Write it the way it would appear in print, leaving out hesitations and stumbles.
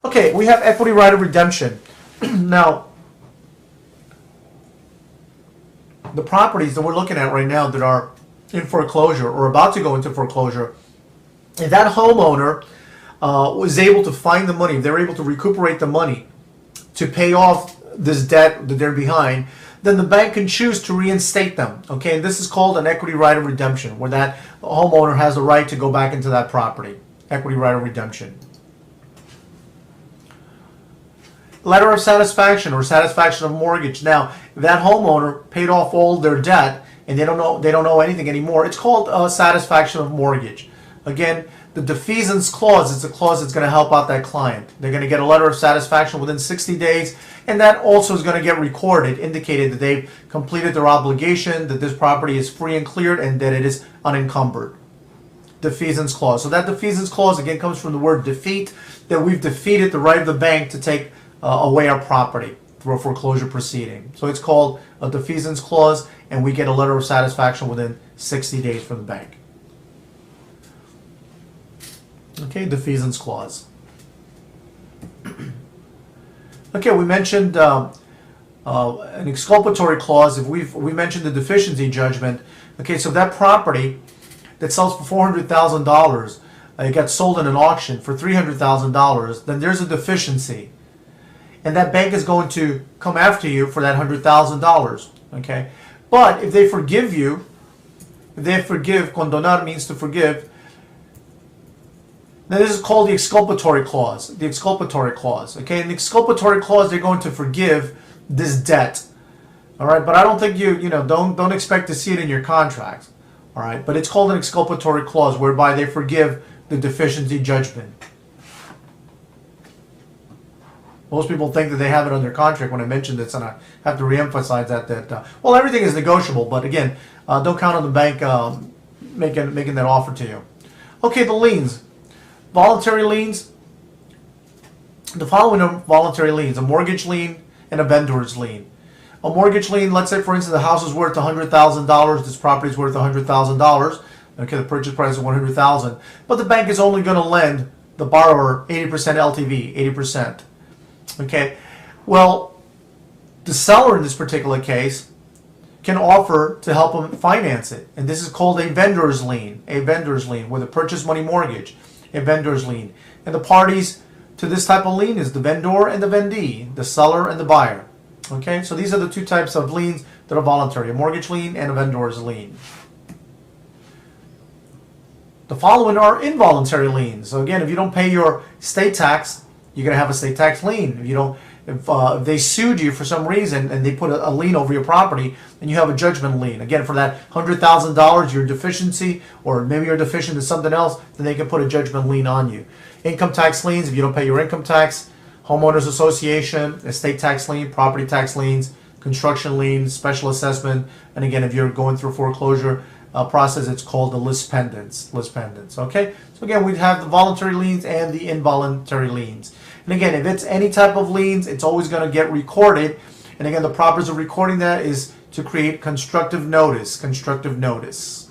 Okay, we have equity right of redemption. Now, the properties that we're looking at right now that are in foreclosure or about to go into foreclosure, if that homeowner was able to find the money, if they're able to recuperate the money to pay off this debt that they're behind, then the bank can choose to reinstate them. Okay, and this is called an equity right of redemption, where that homeowner has the right to go back into that property. Equity right of redemption. Letter of satisfaction or satisfaction of mortgage. Now, if that homeowner paid off all their debt and they don't know anything anymore, it's called a satisfaction of mortgage. Again, the defeasance clause is a clause that's going to help out that client. They're going to get a letter of satisfaction within 60 days, and that also is going to get recorded, indicated that they've completed their obligation, that this property is free and cleared, and that it is unencumbered. Defeasance clause. So that defeasance clause again comes from the word defeat, that we've defeated the right of the bank to take away our property through a foreclosure proceeding. So it's called a defeasance clause, and we get a letter of satisfaction within 60 days from the bank. Okay, defeasance clause. Okay, we mentioned an exculpatory clause. If we mentioned the deficiency judgment. Okay, so that property that sells for $400,000, it got sold in an auction for $300,000. Then there's a deficiency, and that bank is going to come after you for that $100,000. Okay, but if they forgive you, if they forgive, condonar means to forgive. Now this is called the exculpatory clause. The exculpatory clause. Okay, in the exculpatory clause, they're going to forgive this debt. All right, but I don't think don't expect to see it in your contract. All right, but it's called an exculpatory clause, whereby they forgive the deficiency judgment. Most people think that they have it on their contract when I mention this, and I have to reemphasize that well, everything is negotiable, but again, don't count on the bank making that offer to you. Okay, the liens. Voluntary liens. The following are voluntary liens: a mortgage lien and a vendor's lien. A mortgage lien, let's say for instance the house is worth $100,000, this property is worth $100,000. Okay, the purchase price is $100,000, but the bank is only going to lend the borrower 80% LTV, 80%. Okay, well, the seller in this particular case can offer to help them finance it, and this is called a vendor's lien. A vendor's lien with a purchase money mortgage. A vendor's lien, and the parties to this type of lien is the vendor and the vendee, the seller and the buyer. Okay, so these are the two types of liens that are voluntary: a mortgage lien and a vendor's lien. The following are involuntary liens. So again, if you don't pay your state tax, you're going to have a state tax lien. If you don't, if they sued you for some reason and they put a lien over your property, then you have a judgment lien. Again, for that $100,000, your deficiency, or maybe you're deficient in something else, then they can put a judgment lien on you. Income tax liens, if you don't pay your income tax, homeowners association, estate tax lien, property tax liens, construction liens, special assessment, and again, if you're going through foreclosure process, it's called the lis pendens. Lis pendens. Okay, so again, we have the voluntary liens and the involuntary liens. And again, if it's any type of liens, it's always going to get recorded. And again, the purpose of recording that is to create constructive notice. Constructive notice.